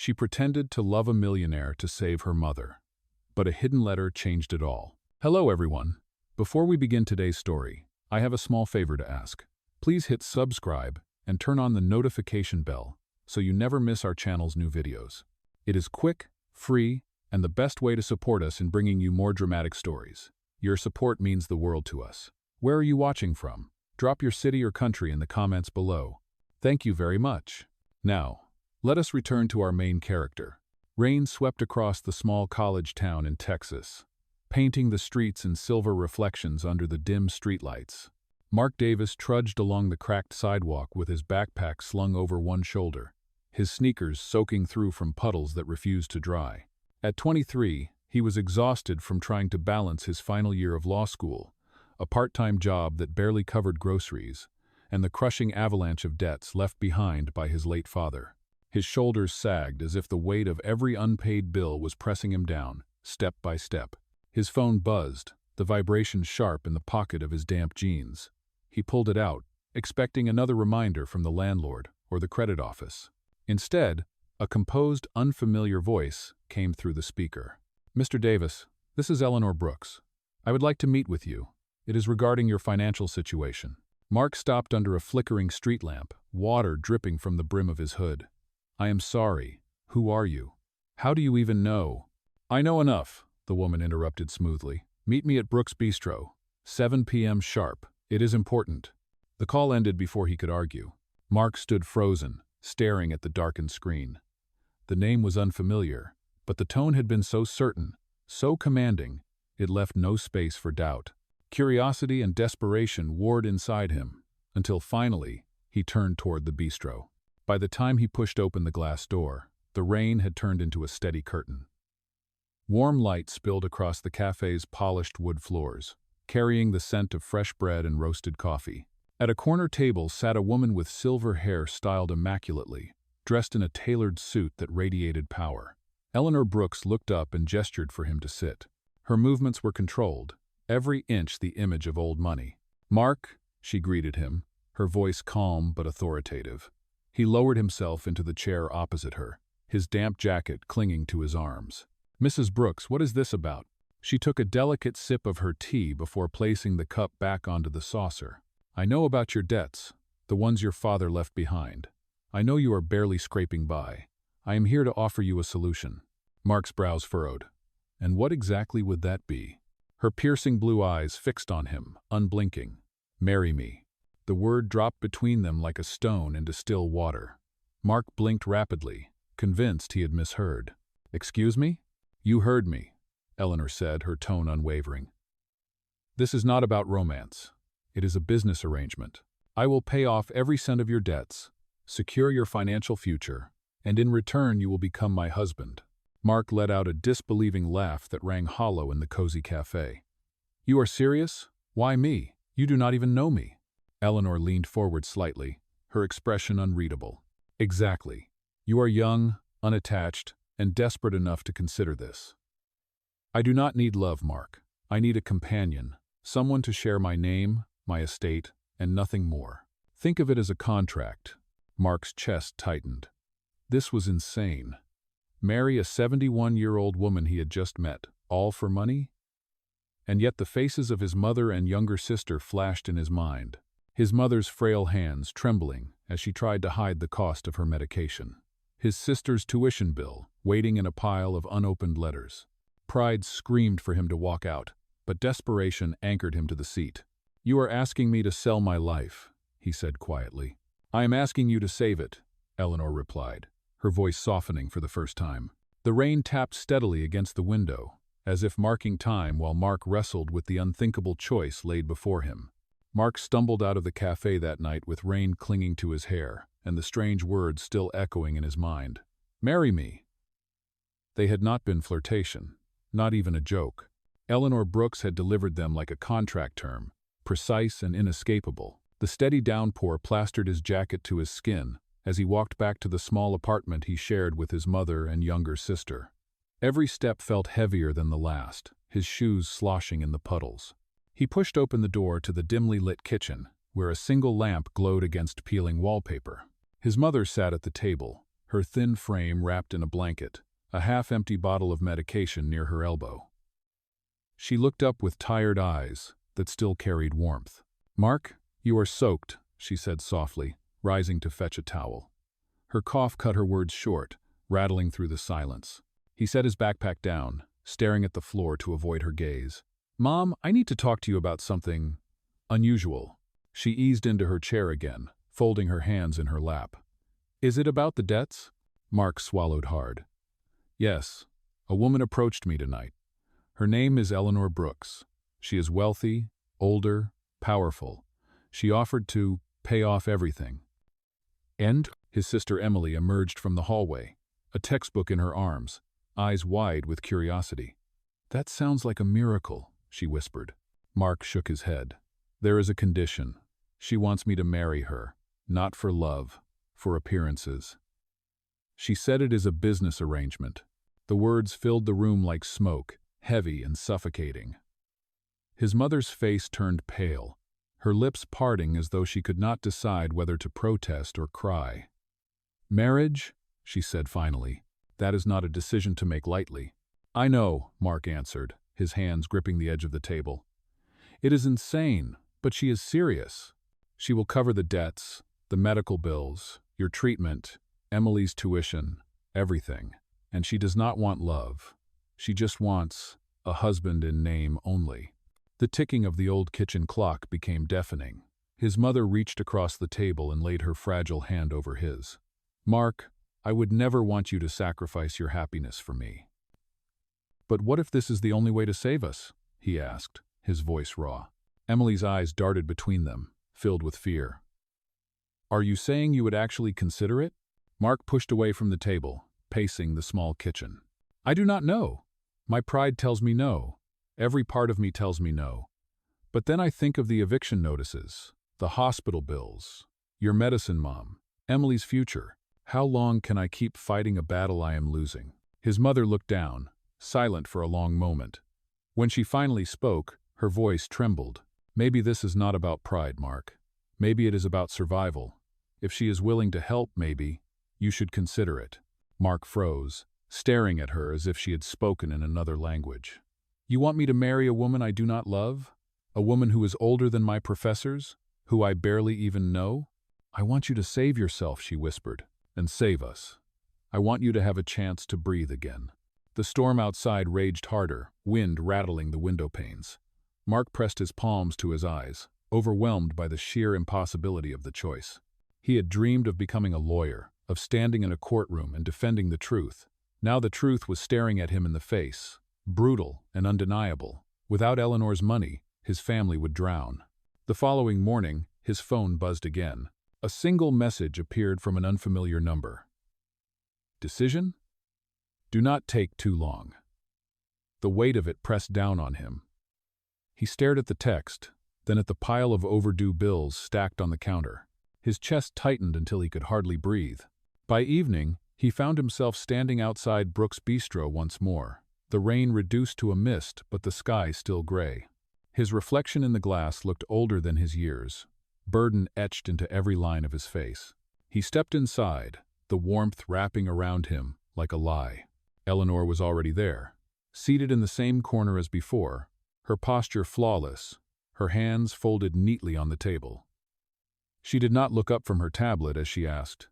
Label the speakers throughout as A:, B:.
A: She pretended to love a millionaire to save her mother. But a hidden letter changed it all. Hello everyone. Before we begin today's story, I have a small favor to ask. Please hit subscribe and turn on the notification bell so you never miss our channel's new videos. It is quick, free, and the best way to support us in bringing you more dramatic stories. Your support means the world to us. Where are you watching from? Drop your city or country in the comments below. Thank you very much. Now, let us return to our main character. Rain swept across the small college town in Texas, painting the streets in silver reflections under the dim streetlights. Mark Davis trudged along the cracked sidewalk with his backpack slung over one shoulder, his sneakers soaking through from puddles that refused to dry. At 23, he was exhausted from trying to balance his final year of law school, a part-time job that barely covered groceries, and the crushing avalanche of debts left behind by his late father. His shoulders sagged as if the weight of every unpaid bill was pressing him down, step by step. His phone buzzed, the vibration sharp in the pocket of his damp jeans. He pulled it out, expecting another reminder from the landlord or the credit office. Instead, a composed, unfamiliar voice came through the speaker. "Mr. Davis, this is Eleanor Brooks. I would like to meet with you. It is regarding your financial situation." Mark stopped under a flickering street lamp, water dripping from the brim of his hood. "I am sorry. Who are you? How do you even know?" "I know enough," the woman interrupted smoothly. "Meet me at Brooks Bistro, 7 p.m. sharp. It is important." The call ended before he could argue. Mark stood frozen, staring at the darkened screen. The name was unfamiliar, but the tone had been so certain, so commanding, it left no space for doubt. Curiosity and desperation warred inside him, until finally he turned toward the bistro. By the time he pushed open the glass door, the rain had turned into a steady curtain. Warm light spilled across the cafe's polished wood floors, carrying the scent of fresh bread and roasted coffee. At a corner table sat a woman with silver hair styled immaculately, dressed in a tailored suit that radiated power. Eleanor Brooks looked up and gestured for him to sit. Her movements were controlled, every inch the image of old money. "Mark," she greeted him, her voice calm but authoritative. He lowered himself into the chair opposite her, his damp jacket clinging to his arms. "Mrs. Brooks, what is this about?" She took a delicate sip of her tea before placing the cup back onto the saucer. "I know about your debts, the ones your father left behind. I know you are barely scraping by. I am here to offer you a solution." Mark's brows furrowed. "And what exactly would that be?" Her piercing blue eyes fixed on him, unblinking. "Marry me." The word dropped between them like a stone into still water. Mark blinked rapidly, convinced he had misheard. "Excuse me?" "You heard me," Eleanor said, her tone unwavering. "This is not about romance. It is a business arrangement. I will pay off every cent of your debts, secure your financial future, and in return you will become my husband." Mark let out a disbelieving laugh that rang hollow in the cozy cafe. "You are serious? Why me? You do not even know me." Eleanor leaned forward slightly, her expression unreadable. "Exactly. You are young, unattached, and desperate enough to consider this. I do not need love, Mark. I need a companion, someone to share my name, my estate, and nothing more. Think of it as a contract." Mark's chest tightened. This was insane. Marry a 71-year-old woman he had just met, all for money? And yet the faces of his mother and younger sister flashed in his mind. His mother's frail hands trembling as she tried to hide the cost of her medication. His sister's tuition bill waiting in a pile of unopened letters. Pride screamed for him to walk out, but desperation anchored him to the seat. "You are asking me to sell my life," he said quietly. "I am asking you to save it," Eleanor replied, her voice softening for the first time. The rain tapped steadily against the window, as if marking time while Mark wrestled with the unthinkable choice laid before him. Mark stumbled out of the cafe that night with rain clinging to his hair and the strange words still echoing in his mind. "Marry me." They had not been flirtation, not even a joke. Eleanor Brooks had delivered them like a contract term, precise and inescapable. The steady downpour plastered his jacket to his skin as he walked back to the small apartment he shared with his mother and younger sister. Every step felt heavier than the last, his shoes sloshing in the puddles. He pushed open the door to the dimly lit kitchen, where a single lamp glowed against peeling wallpaper. His mother sat at the table, her thin frame wrapped in a blanket, a half-empty bottle of medication near her elbow. She looked up with tired eyes that still carried warmth. "Mark, you are soaked," she said softly, rising to fetch a towel. Her cough cut her words short, rattling through the silence. He set his backpack down, staring at the floor to avoid her gaze. "Mom, I need to talk to you about something unusual." She eased into her chair again, folding her hands in her lap. "Is it about the debts?" Mark swallowed hard. "Yes. A woman approached me tonight. Her name is Eleanor Brooks. She is wealthy, older, powerful. She offered to pay off everything." And his sister Emily emerged from the hallway, a textbook in her arms, eyes wide with curiosity. "That sounds like a miracle," she whispered. Mark shook his head. "There is a condition. She wants me to marry her, not for love, for appearances." She said it is a business arrangement. The words filled the room like smoke, heavy and suffocating. His mother's face turned pale, her lips parting as though she could not decide whether to protest or cry. "Marriage," she said finally, "that is not a decision to make lightly." "I know," Mark answered, his hands gripping the edge of the table. "It is insane, but she is serious. She will cover the debts, the medical bills, your treatment, Emily's tuition, everything. And she does not want love. She just wants a husband in name only." The ticking of the old kitchen clock became deafening. His mother reached across the table and laid her fragile hand over his. "Mark, I would never want you to sacrifice your happiness for me." "But what if this is the only way to save us?" he asked, his voice raw. Emily's eyes darted between them, filled with fear. "Are you saying you would actually consider it?" Mark pushed away from the table, pacing the small kitchen. "I do not know. My pride tells me no. Every part of me tells me no. But then I think of the eviction notices, the hospital bills, your medicine mom, Emily's future. How long can I keep fighting a battle I am losing?" His mother looked down, silent for a long moment. When she finally spoke, her voice trembled. "Maybe this is not about pride, Mark. Maybe it is about survival. If she is willing to help, maybe you should consider it." Mark froze, staring at her as if she had spoken in another language. "You want me to marry a woman I do not love? A woman who is older than my professors? Who I barely even know?" "I want you to save yourself," she whispered, "and save us. I want you to have a chance to breathe again." The storm outside raged harder, wind rattling the window panes. Mark pressed his palms to his eyes, overwhelmed by the sheer impossibility of the choice. He had dreamed of becoming a lawyer, of standing in a courtroom and defending the truth. Now the truth was staring at him in the face, brutal and undeniable. Without Eleanor's money, his family would drown. The following morning, his phone buzzed again. A single message appeared from an unfamiliar number. "Decision? Do not take too long." The weight of it pressed down on him. He stared at the text, then at the pile of overdue bills stacked on the counter. His chest tightened until he could hardly breathe. By evening, he found himself standing outside Brooks' Bistro once more. The rain reduced to a mist, but the sky still gray. His reflection in the glass looked older than his years, burden etched into every line of his face. He stepped inside, the warmth wrapping around him like a lie. Eleanor was already there, seated in the same corner as before, her posture flawless, her hands folded neatly on the table. She did not look up from her tablet as she asked,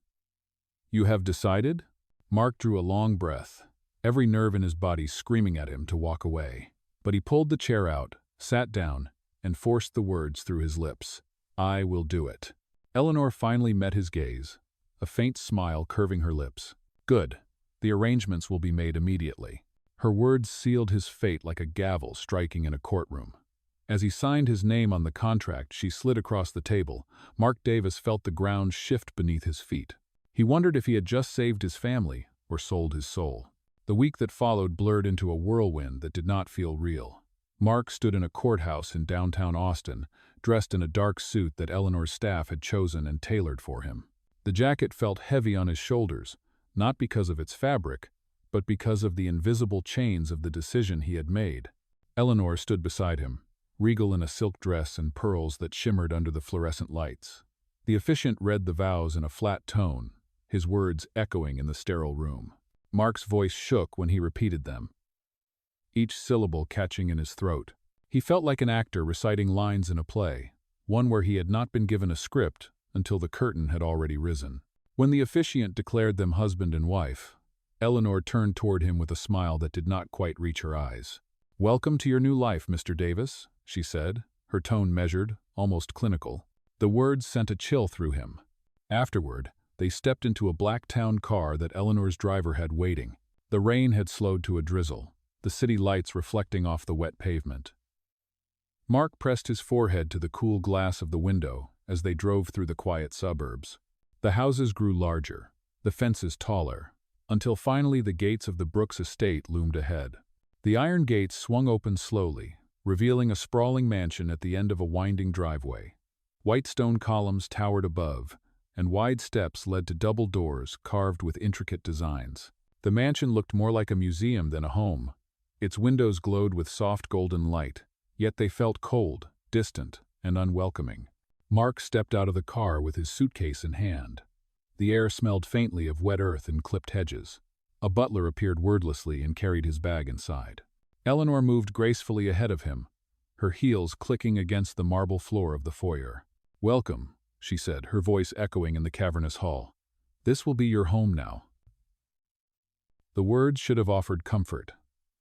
A: "You have decided?" Mark drew a long breath, every nerve in his body screaming at him to walk away. But he pulled the chair out, sat down, and forced the words through his lips. "I will do it." Eleanor finally met his gaze, a faint smile curving her lips. "Good. The arrangements will be made immediately." Her words sealed his fate like a gavel striking in a courtroom. As he signed his name on the contract she slid across the table, Mark Davis felt the ground shift beneath his feet. He wondered if he had just saved his family or sold his soul. The week that followed blurred into a whirlwind that did not feel real. Mark stood in a courthouse in downtown Austin, dressed in a dark suit that Eleanor's staff had chosen and tailored for him. The jacket felt heavy on his shoulders, not because of its fabric, but because of the invisible chains of the decision he had made. Eleanor stood beside him, regal in a silk dress and pearls that shimmered under the fluorescent lights. The officiant read the vows in a flat tone, his words echoing in the sterile room. Mark's voice shook when he repeated them, each syllable catching in his throat. He felt like an actor reciting lines in a play, one where he had not been given a script until the curtain had already risen. When the officiant declared them husband and wife, Eleanor turned toward him with a smile that did not quite reach her eyes. "Welcome to your new life, Mr. Davis," she said, her tone measured, almost clinical. The words sent a chill through him. Afterward, they stepped into a black town car that Eleanor's driver had waiting. The rain had slowed to a drizzle, the city lights reflecting off the wet pavement. Mark pressed his forehead to the cool glass of the window as they drove through the quiet suburbs. The houses grew larger, the fences taller, until finally the gates of the Brooks estate loomed ahead. The iron gates swung open slowly, revealing a sprawling mansion at the end of a winding driveway. White stone columns towered above, and wide steps led to double doors carved with intricate designs. The mansion looked more like a museum than a home. Its windows glowed with soft golden light, yet they felt cold, distant, and unwelcoming. Mark stepped out of the car with his suitcase in hand. The air smelled faintly of wet earth and clipped hedges. A butler appeared wordlessly and carried his bag inside. Eleanor moved gracefully ahead of him, her heels clicking against the marble floor of the foyer. "Welcome," she said, her voice echoing in the cavernous hall. "This will be your home now." The words should have offered comfort.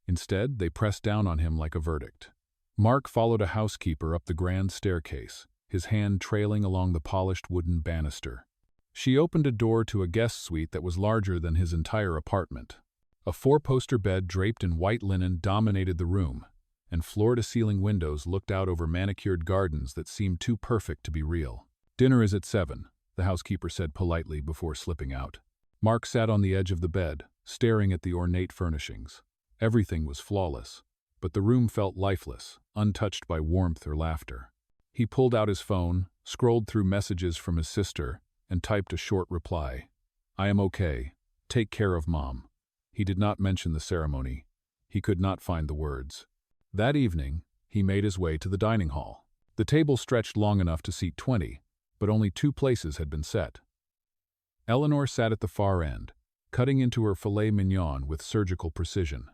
A: Instead, they pressed down on him like a verdict. Mark followed a housekeeper up the grand staircase, his hand trailing along the polished wooden banister. She opened a door to a guest suite that was larger than his entire apartment. A four-poster bed draped in white linen dominated the room, and floor-to-ceiling windows looked out over manicured gardens that seemed too perfect to be real. "Dinner is at 7, the housekeeper said politely before slipping out. Mark sat on the edge of the bed, staring at the ornate furnishings. Everything was flawless, but the room felt lifeless, untouched by warmth or laughter. He pulled out his phone, scrolled through messages from his sister, and typed a short reply. "I am okay. Take care of Mom." He did not mention the ceremony. He could not find the words. That evening, he made his way to the dining hall. The table stretched long enough to seat 20, but only 2 places had been set. Eleanor sat at the far end, cutting into her filet mignon with surgical precision.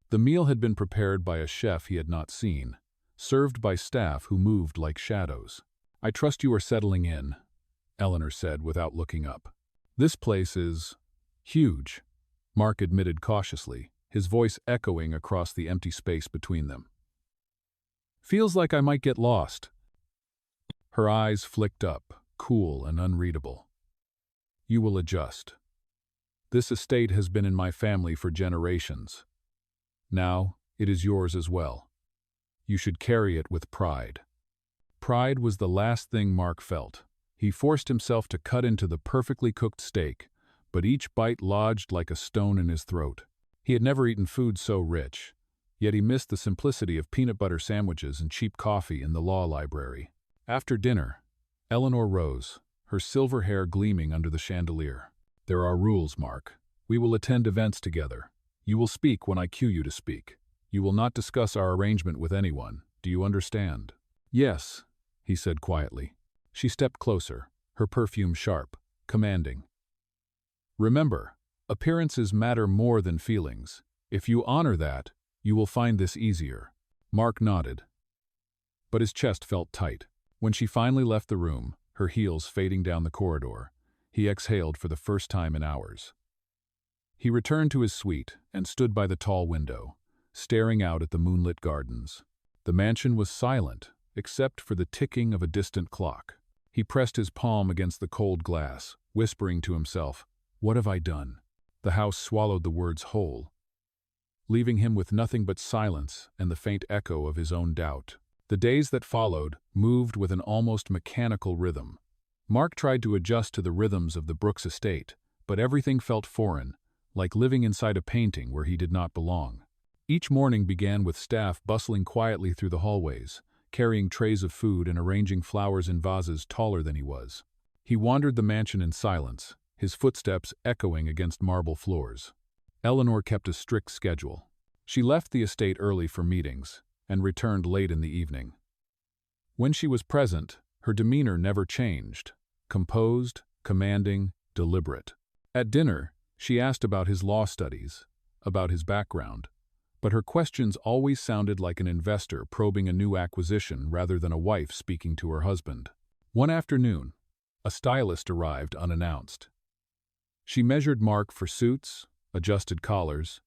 A: The meal had been prepared by a chef he had not seen, served by staff who moved like shadows. "I trust you are settling in," Eleanor said without looking up. "This place is huge," Mark admitted cautiously, his voice echoing across the empty space between them. "Feels like I might get lost." Her eyes flicked up, cool and unreadable. "You will adjust. This estate has been in my family for generations. Now, it is yours as well. You should carry it with pride." Pride was the last thing Mark felt. He forced himself to cut into the perfectly cooked steak, but each bite lodged like a stone in his throat. He had never eaten food so rich, yet he missed the simplicity of peanut butter sandwiches and cheap coffee in the law library. After dinner, Eleanor rose, her silver hair gleaming under the chandelier. "There are rules, Mark. We will attend events together. You will speak when I cue you to speak. You will not discuss our arrangement with anyone. Do you understand?" "Yes," he said quietly. She stepped closer, her perfume sharp, commanding. "Remember, appearances matter more than feelings. If you honor that, you will find this easier." Mark nodded, but his chest felt tight. When she finally left the room, her heels fading down the corridor, he exhaled for the first time in hours. He returned to his suite and stood by the tall window, staring out at the moonlit gardens. The mansion was silent, except for the ticking of a distant clock. He pressed his palm against the cold glass, whispering to himself, "What have I done?" The house swallowed the words whole, leaving him with nothing but silence and the faint echo of his own doubt. The days that followed moved with an almost mechanical rhythm. Mark tried to adjust to the rhythms of the Brooks estate, but everything felt foreign, like living inside a painting where he did not belong. Each morning began with staff bustling quietly through the hallways, carrying trays of food and arranging flowers in vases taller than he was. He wandered the mansion in silence, his footsteps echoing against marble floors. Eleanor kept a strict schedule. She left the estate early for meetings and returned late in the evening. When she was present, her demeanor never changed, composed, commanding, deliberate. At dinner, she asked about his law studies, about his background, but her questions always sounded like an investor probing a new acquisition rather than a wife speaking to her husband. One afternoon, a stylist arrived unannounced. She measured Mark for suits, adjusted collars,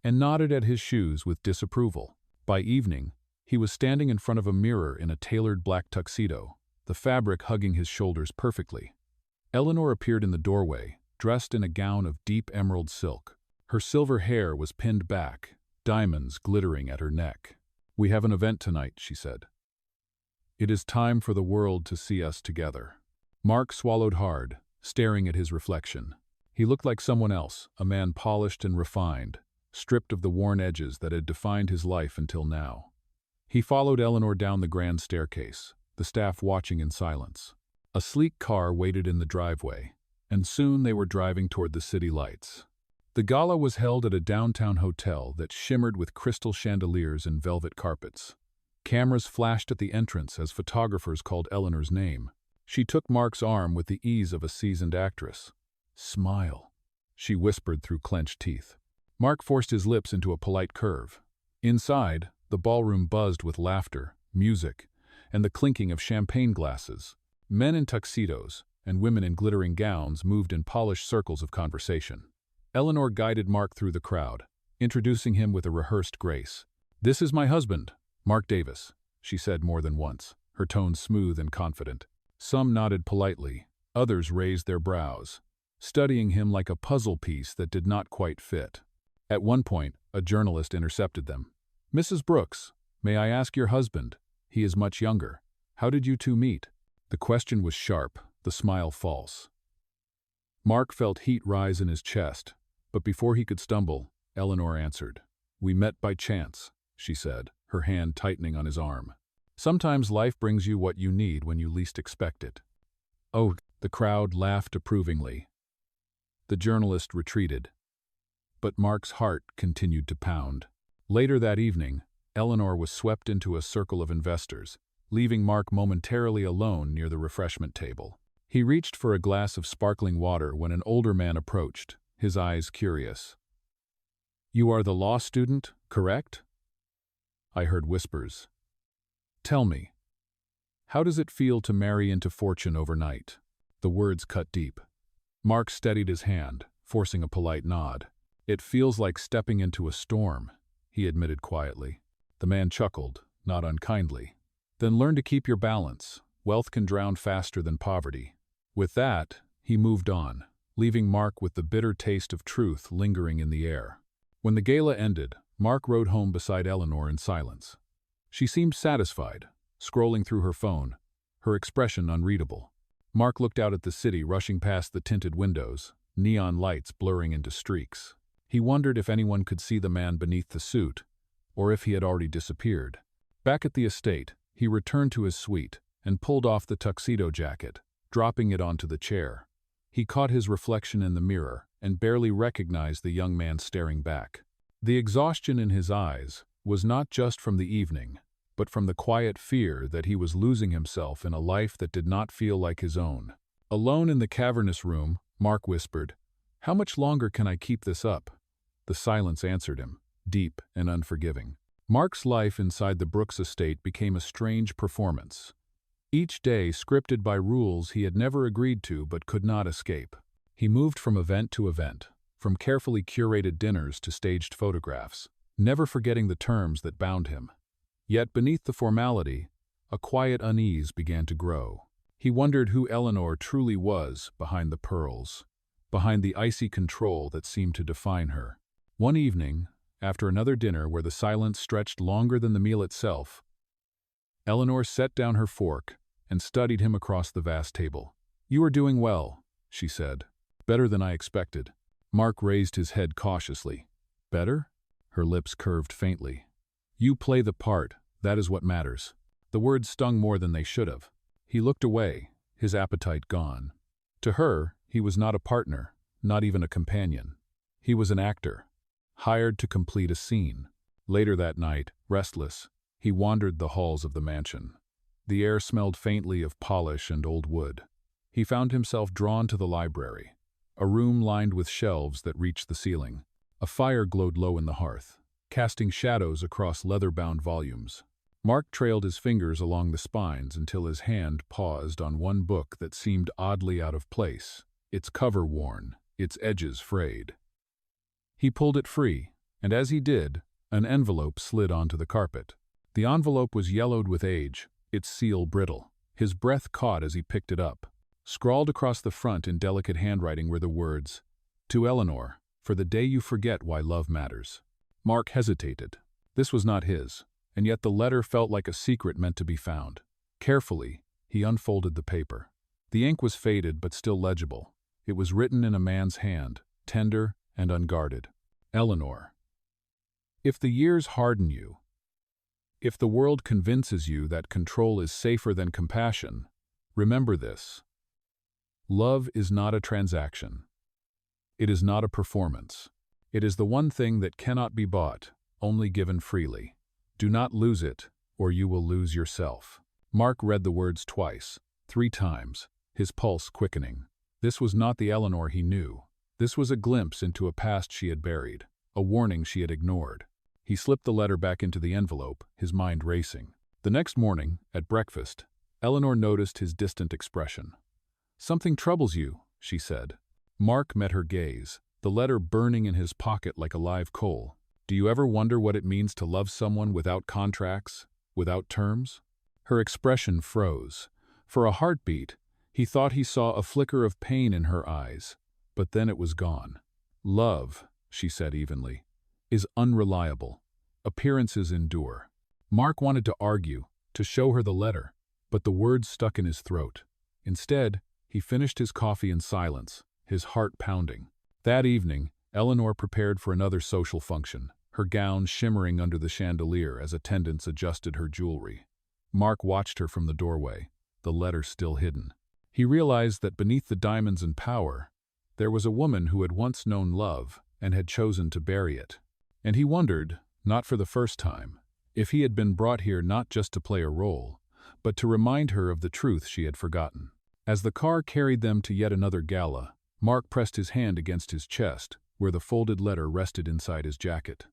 A: and nodded at his shoes with disapproval. By evening, he was standing in front of a mirror in a tailored black tuxedo, the fabric hugging his shoulders perfectly. Eleanor appeared in the doorway, dressed in a gown of deep emerald silk. Her silver hair was pinned back, diamonds glittering at her neck. "We have an event tonight," she said. "It is time for the world to see us together." Mark swallowed hard, staring at his reflection. He looked like someone else, a man polished and refined, stripped of the worn edges that had defined his life until now. He followed Eleanor down the grand staircase, the staff watching in silence. A sleek car waited in the driveway, and soon they were driving toward the city lights. The gala was held at a downtown hotel that shimmered with crystal chandeliers and velvet carpets. Cameras flashed at the entrance as photographers called Eleanor's name. She took Mark's arm with the ease of a seasoned actress. "Smile," she whispered through clenched teeth. Mark forced his lips into a polite curve. Inside, the ballroom buzzed with laughter, music, and the clinking of champagne glasses. Men in tuxedos and women in glittering gowns moved in polished circles of conversation. Eleanor guided Mark through the crowd, introducing him with a rehearsed grace. "This is my husband, Mark Davis," she said more than once, her tone smooth and confident. Some nodded politely, others raised their brows, studying him like a puzzle piece that did not quite fit. At one point, a journalist intercepted them. "Mrs. Brooks, may I ask your husband? He is much younger. How did you two meet?" The question was sharp, the smile false. Mark felt heat rise in his chest, but before he could stumble, Eleanor answered. "We met by chance," she said, her hand tightening on his arm. "Sometimes life brings you what you need when you least expect it." "Oh," the crowd laughed approvingly. The journalist retreated, but Mark's heart continued to pound. Later that evening, Eleanor was swept into a circle of investors, leaving Mark momentarily alone near the refreshment table. He reached for a glass of sparkling water when an older man approached, his eyes curious. "You are the law student, correct?" I heard whispers. "Tell me, how does it feel to marry into fortune overnight?" The words cut deep. Mark steadied his hand, forcing a polite nod. "It feels like stepping into a storm," he admitted quietly. The man chuckled, not unkindly. "Then learn to keep your balance. Wealth can drown faster than poverty." With that, he moved on, leaving Mark with the bitter taste of truth lingering in the air. When the gala ended, Mark rode home beside Eleanor in silence. She seemed satisfied, scrolling through her phone, her expression unreadable. Mark looked out at the city rushing past the tinted windows, neon lights blurring into streaks. He wondered if anyone could see the man beneath the suit, or if he had already disappeared. Back at the estate, he returned to his suite and pulled off the tuxedo jacket, dropping it onto the chair. He caught his reflection in the mirror and barely recognized the young man staring back. The exhaustion in his eyes was not just from the evening, but from the quiet fear that he was losing himself in a life that did not feel like his own. Alone in the cavernous room, Mark whispered, "How much longer can I keep this up?" The silence answered him, deep and unforgiving. Mark's life inside the Brooks estate became a strange performance. Each day scripted by rules he had never agreed to but could not escape. He moved from event to event, from carefully curated dinners to staged photographs, never forgetting the terms that bound him. Yet beneath the formality, a quiet unease began to grow. He wondered who Eleanor truly was behind the pearls, behind the icy control that seemed to define her. One evening, after another dinner where the silence stretched longer than the meal itself, Eleanor set down her fork and studied him across the vast table. "You are doing well," she said. "Better than I expected." Mark raised his head cautiously. "Better?" Her lips curved faintly. "You play the part, that is what matters." The words stung more than they should have. He looked away, his appetite gone. To her, he was not a partner, not even a companion. He was an actor, hired to complete a scene. Later that night, restless, he wandered the halls of the mansion. The air smelled faintly of polish and old wood. He found himself drawn to the library, a room lined with shelves that reached the ceiling. A fire glowed low in the hearth, casting shadows across leather-bound volumes. Mark trailed his fingers along the spines until his hand paused on one book that seemed oddly out of place, its cover worn, its edges frayed. He pulled it free, and as he did, an envelope slid onto the carpet. The envelope was yellowed with age, its seal brittle. His breath caught as he picked it up. Scrawled across the front in delicate handwriting were the words, "To Eleanor, for the day you forget why love matters." Mark hesitated. This was not his, and yet the letter felt like a secret meant to be found. Carefully, he unfolded the paper. The ink was faded but still legible. It was written in a man's hand, tender and unguarded. Eleanor, if the years harden you, if the world convinces you that control is safer than compassion, remember this. Love is not a transaction. It is not a performance. It is the one thing that cannot be bought, only given freely. Do not lose it, or you will lose yourself. Mark read the words twice, 3 times, his pulse quickening. This was not the Eleanor he knew. This was a glimpse into a past she had buried, a warning she had ignored. He slipped the letter back into the envelope, his mind racing. The next morning, at breakfast, Eleanor noticed his distant expression. "Something troubles you," she said. Mark met her gaze, the letter burning in his pocket like a live coal. "Do you ever wonder what it means to love someone without contracts, without terms?" Her expression froze. For a heartbeat, he thought he saw a flicker of pain in her eyes, but then it was gone. "Love," she said evenly, "is unreliable. Appearances endure." Mark wanted to argue, to show her the letter, but the words stuck in his throat. Instead, he finished his coffee in silence, his heart pounding. That evening, Eleanor prepared for another social function, her gown shimmering under the chandelier as attendants adjusted her jewelry. Mark watched her from the doorway, the letter still hidden. He realized that beneath the diamonds and power, there was a woman who had once known love and had chosen to bury it. And he wondered, not for the first time, if he had been brought here not just to play a role, but to remind her of the truth she had forgotten. As the car carried them to yet another gala, Mark pressed his hand against his chest, where the folded letter rested inside his jacket.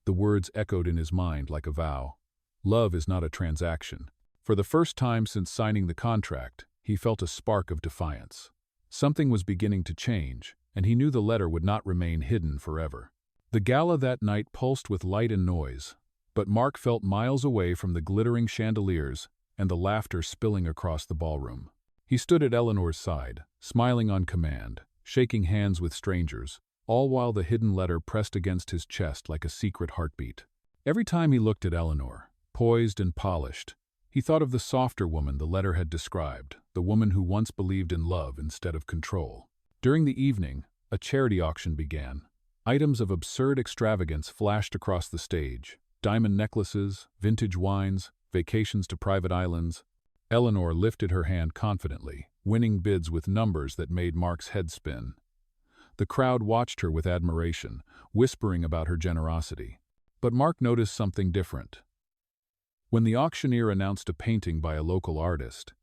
A: The words echoed in his mind like a vow. Love is not a transaction. For the first time since signing the contract, he felt a spark of defiance. Something was beginning to change, and he knew the letter would not remain hidden forever. The gala that night pulsed with light and noise, but Mark felt miles away from the glittering chandeliers and the laughter spilling across the ballroom. He stood at Eleanor's side, smiling on command, shaking hands with strangers, all while the hidden letter pressed against his chest like a secret heartbeat. Every time he looked at Eleanor, poised and polished, he thought of the softer woman the letter had described, the woman who once believed in love instead of control. During the evening, a charity auction began. Items of absurd extravagance flashed across the stage: diamond necklaces, vintage wines, vacations to private islands. Eleanor lifted her hand confidently, winning bids with numbers that made Mark's head spin. The crowd watched her with admiration, whispering about her generosity. But Mark noticed something different. When the auctioneer announced a painting by a local artist,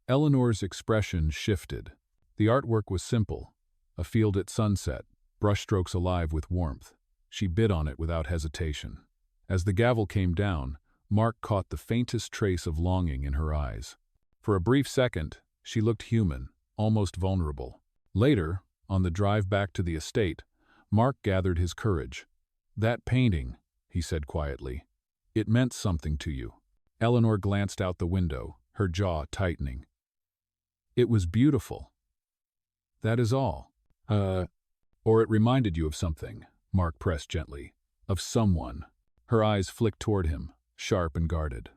A: Eleanor's expression shifted. The artwork was simple: a field at sunset, brushstrokes alive with warmth. She bid on it without hesitation. As the gavel came down, Mark caught the faintest trace of longing in her eyes. For a brief second, she looked human, almost vulnerable. Later, on the drive back to the estate, Mark gathered his courage. "That painting," he said quietly, "it meant something to you." Eleanor glanced out the window, her jaw tightening. "It was beautiful. That is all." Or it reminded you of something," Mark pressed gently. "Of someone." Her eyes flicked toward him, sharp and guarded.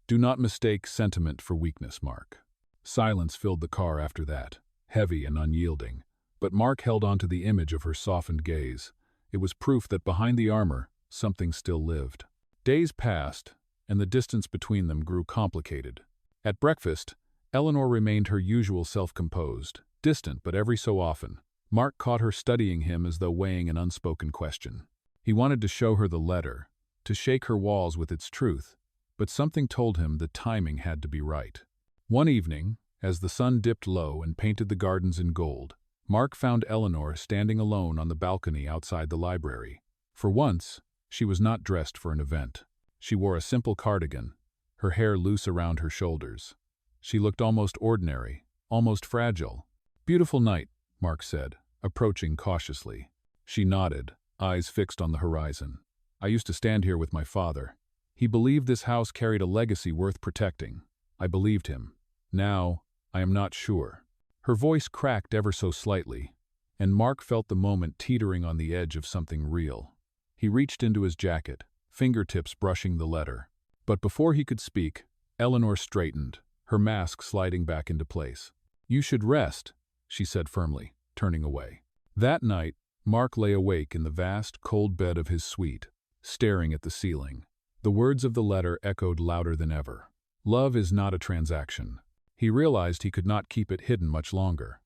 A: "Do not mistake sentiment for weakness, Mark." Silence filled the car after that, heavy and unyielding, but Mark held on to the image of her softened gaze. It was proof that behind the armor, something still lived. Days passed, and the distance between them grew complicated. At breakfast, Eleanor remained her usual self-composed, distant but every so often, Mark caught her studying him as though weighing an unspoken question. He wanted to show her the letter, to shake her walls with its truth, but something told him the timing had to be right. One evening, as the sun dipped low and painted the gardens in gold, Mark found Eleanor standing alone on the balcony outside the library. For once, she was not dressed for an event. She wore a simple cardigan, her hair loose around her shoulders. She looked almost ordinary, almost fragile. "Beautiful night," Mark said, approaching cautiously. She nodded, eyes fixed on the horizon. "I used to stand here with my father. He believed this house carried a legacy worth protecting. I believed him. Now, I am not sure." Her voice cracked ever so slightly, and Mark felt the moment teetering on the edge of something real. He reached into his jacket, fingertips brushing the letter. But before he could speak, Eleanor straightened, her mask sliding back into place. "You should rest," she said firmly, turning away. That night, Mark lay awake in the vast, cold bed of his suite, staring at the ceiling. The words of the letter echoed louder than ever. Love is not a transaction. He realized he could not keep it hidden much longer.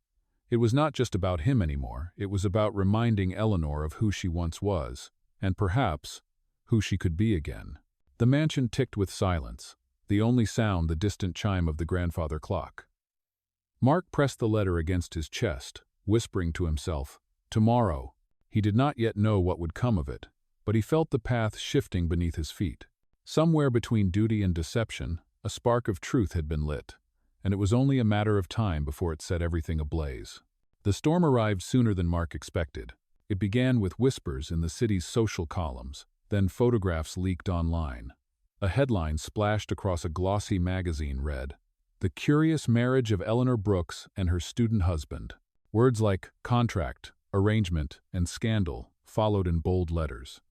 A: It was not just about him anymore, it was about reminding Eleanor of who she once was, and perhaps, who she could be again. The mansion ticked with silence, the only sound the distant chime of the grandfather clock. Mark pressed the letter against his chest, whispering to himself, "Tomorrow." He did not yet know what would come of it, but he felt the path shifting beneath his feet. Somewhere between duty and deception, a spark of truth had been lit, and it was only a matter of time before it set everything ablaze. The storm arrived sooner than Mark expected. It began with whispers in the city's social columns, then photographs leaked online. A headline splashed across a glossy magazine read, "The Curious Marriage of Eleanor Brooks and Her Student Husband." Words like contract, arrangement, and scandal followed in bold letters.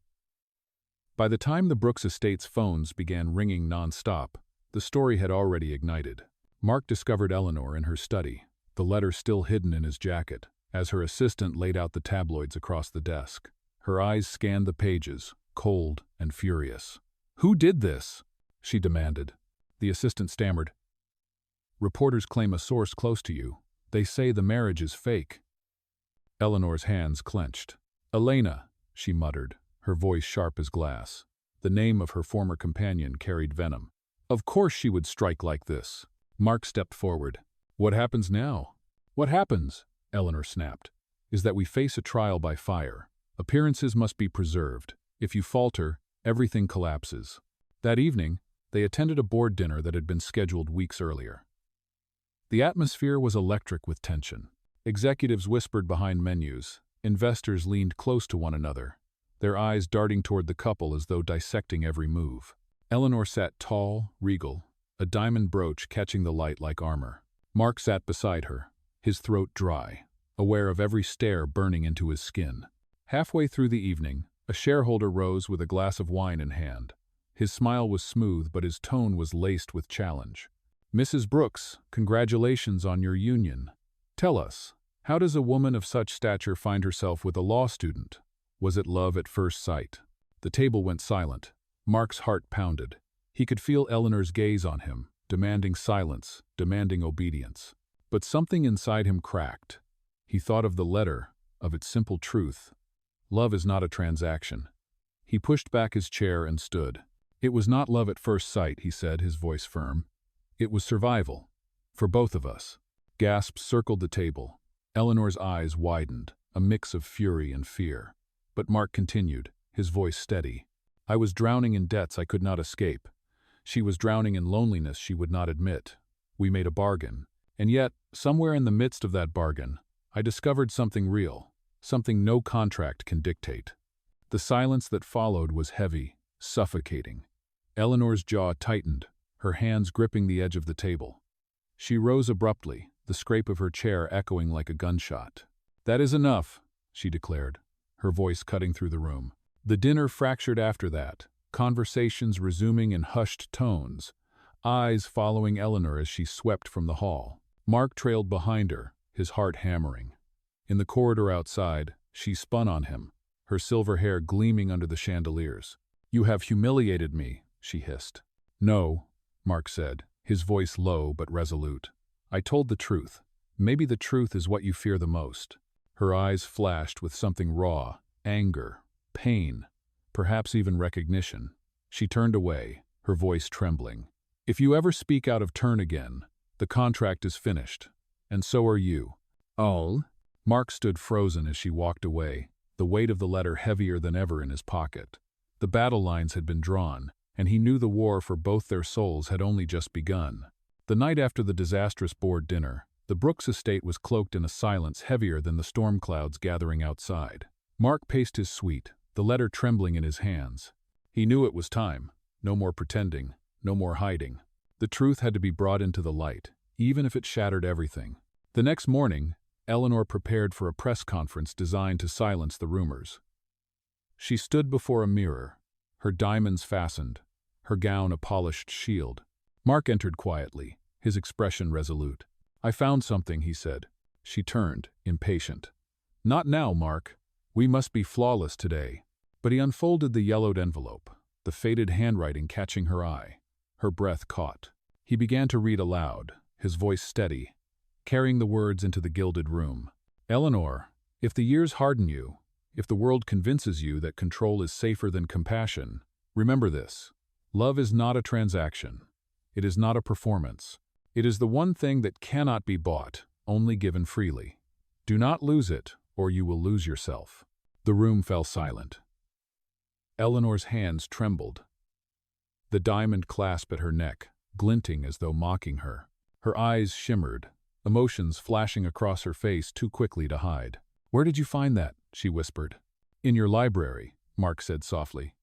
A: By the time the Brooks estate's phones began ringing non-stop, the story had already ignited. Mark discovered Eleanor in her study, the letter still hidden in his jacket, as her assistant laid out the tabloids across the desk. Her eyes scanned the pages, cold and furious. "Who did this?" she demanded. The assistant stammered. "Reporters claim a source close to you. They say the marriage is fake." Eleanor's hands clenched. "Elena," she muttered, her voice sharp as glass. The name of her former companion carried venom. Of course she would strike like this. Mark stepped forward. "What happens now?" "What happens," Eleanor snapped, "is that we face a trial by fire. Appearances must be preserved. If you falter, everything collapses." That evening, they attended a board dinner that had been scheduled weeks earlier. The atmosphere was electric with tension. Executives whispered behind menus. Investors leaned close to one another, their eyes darting toward the couple as though dissecting every move. Eleanor sat tall, regal, a diamond brooch catching the light like armor. Mark sat beside her, his throat dry, aware of every stare burning into his skin. Halfway through the evening, a shareholder rose with a glass of wine in hand. His smile was smooth, but his tone was laced with challenge. "Mrs. Brooks, congratulations on your union. Tell us, how does a woman of such stature find herself with a law student? Was it love at first sight?" The table went silent. Mark's heart pounded. He could feel Eleanor's gaze on him, demanding silence, demanding obedience. But something inside him cracked. He thought of the letter, of its simple truth. Love is not a transaction. He pushed back his chair and stood. "It was not love at first sight," he said, his voice firm. "It was survival. For both of us." Gasps circled the table. Eleanor's eyes widened, a mix of fury and fear. But Mark continued, his voice steady. "I was drowning in debts I could not escape. She was drowning in loneliness she would not admit. We made a bargain. And yet, somewhere in the midst of that bargain, I discovered something real, something no contract can dictate." The silence that followed was heavy, suffocating. Eleanor's jaw tightened, her hands gripping the edge of the table. She rose abruptly, the scrape of her chair echoing like a gunshot. "That is enough," she declared, her voice cutting through the room. The dinner fractured after that, conversations resuming in hushed tones, eyes following Eleanor as she swept from the hall. Mark trailed behind her, his heart hammering. In the corridor outside, she spun on him, her silver hair gleaming under the chandeliers. "You have humiliated me," she hissed. "No," Mark said, his voice low but resolute. "I told the truth. Maybe the truth is what you fear the most." Her eyes flashed with something raw, anger, pain, perhaps even recognition. She turned away, her voice trembling. "If you ever speak out of turn again, the contract is finished, and so are you." "All?" Mark stood frozen as she walked away, the weight of the letter heavier than ever in his pocket. The battle lines had been drawn, and he knew the war for both their souls had only just begun. The night after the disastrous board dinner, the Brooks estate was cloaked in a silence heavier than the storm clouds gathering outside. Mark paced his suite, the letter trembling in his hands. He knew it was time. No more pretending, no more hiding. The truth had to be brought into the light, even if it shattered everything. The next morning, Eleanor prepared for a press conference designed to silence the rumors. She stood before a mirror, her diamonds fastened, her gown a polished shield. Mark entered quietly, his expression resolute. "I found something," he said. She turned, impatient. "Not now, Mark. We must be flawless today." But he unfolded the yellowed envelope, the faded handwriting catching her eye. Her breath caught. He began to read aloud, his voice steady, carrying the words into the gilded room. "Eleanor, if the years harden you, if the world convinces you that control is safer than compassion, remember this. Love is not a transaction. It is not a performance. It is the one thing that cannot be bought, only given freely. Do not lose it, or you will lose yourself." The room fell silent. Eleanor's hands trembled. The diamond clasp at her neck, glinting as though mocking her. Her eyes shimmered, emotions flashing across her face too quickly to hide. "Where did you find that?" she whispered. "In your library," Mark said softly.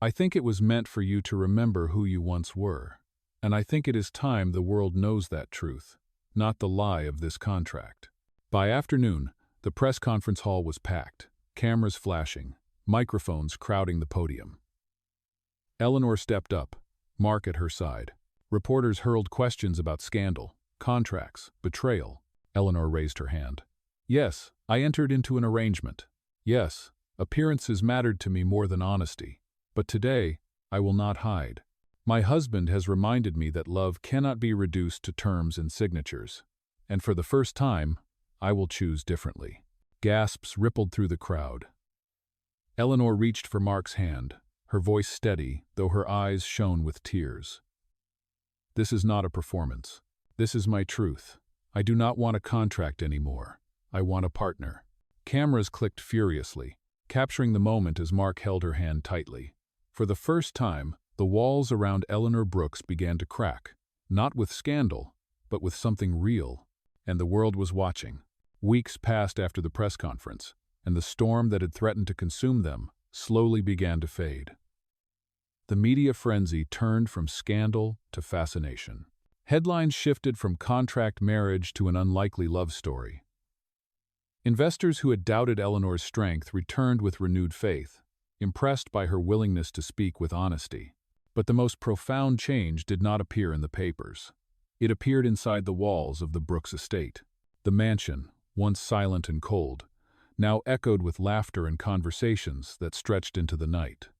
A: "I think it was meant for you to remember who you once were, and I think it is time the world knows that truth, not the lie of this contract." By afternoon, the press conference hall was packed, cameras flashing, microphones crowding the podium. Eleanor stepped up, Mark at her side. Reporters hurled questions about scandal, contracts, betrayal. Eleanor raised her hand. "Yes, I entered into an arrangement. Yes, appearances mattered to me more than honesty. But today, I will not hide. My husband has reminded me that love cannot be reduced to terms and signatures. And for the first time, I will choose differently." Gasps rippled through the crowd. Eleanor reached for Mark's hand, her voice steady, though her eyes shone with tears. "This is not a performance. This is my truth. I do not want a contract anymore. I want a partner." Cameras clicked furiously, capturing the moment as Mark held her hand tightly. For the first time, the walls around Eleanor Brooks began to crack, not with scandal, but with something real, and the world was watching. Weeks passed after the press conference, and the storm that had threatened to consume them slowly began to fade. The media frenzy turned from scandal to fascination. Headlines shifted from contract marriage to an unlikely love story. Investors who had doubted Eleanor's strength returned with renewed faith, impressed by her willingness to speak with honesty. But the most profound change did not appear in the papers. It appeared inside the walls of the Brooks estate. The mansion, once silent and cold, now echoed with laughter and conversations that stretched into the night.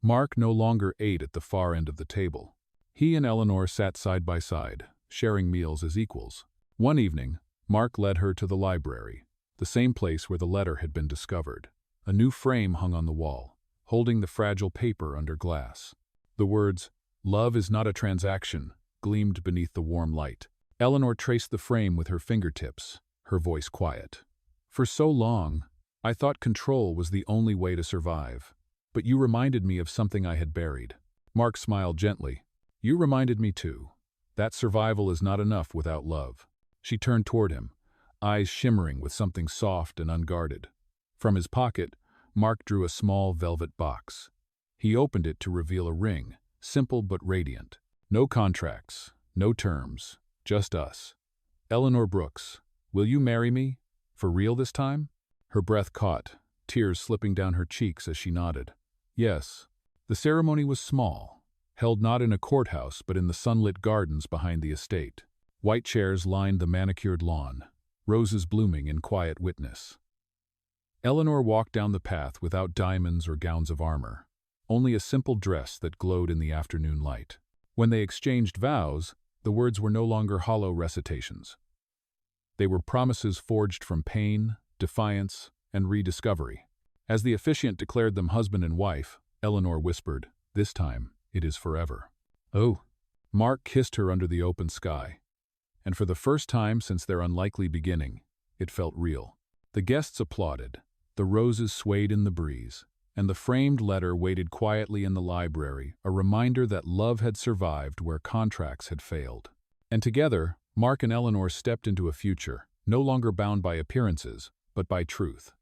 A: Mark no longer ate at the far end of the table. He and Eleanor sat side by side, sharing meals as equals. One evening, Mark led her to the library, the same place where the letter had been discovered. A new frame hung on the wall, holding the fragile paper under glass. The words, "Love is not a transaction," gleamed beneath the warm light. Eleanor traced the frame with her fingertips, her voice quiet. "For so long, I thought control was the only way to survive. But you reminded me of something I had buried." Mark smiled gently. "You reminded me too. That survival is not enough without love." She turned toward him, eyes shimmering with something soft and unguarded. From his pocket, Mark drew a small velvet box. He opened it to reveal a ring, simple but radiant. "No contracts, no terms, just us. Eleanor Brooks, will you marry me? For real this time?" Her breath caught, tears slipping down her cheeks as she nodded. "Yes." The ceremony was small, held not in a courthouse but in the sunlit gardens behind the estate. White chairs lined the manicured lawn, roses blooming in quiet witness. Eleanor walked down the path without diamonds or gowns of armor, only a simple dress that glowed in the afternoon light. When they exchanged vows, the words were no longer hollow recitations. They were promises forged from pain, defiance, and rediscovery. As the officiant declared them husband and wife, Eleanor whispered, "This time, it is forever." "Oh." Mark kissed her under the open sky. And for the first time since their unlikely beginning, It felt real. The guests applauded. The roses swayed in the breeze. And the framed letter waited quietly in the library, a reminder that love had survived where contracts had failed. And together, Mark and Eleanor stepped into a future, no longer bound by appearances, but by truth.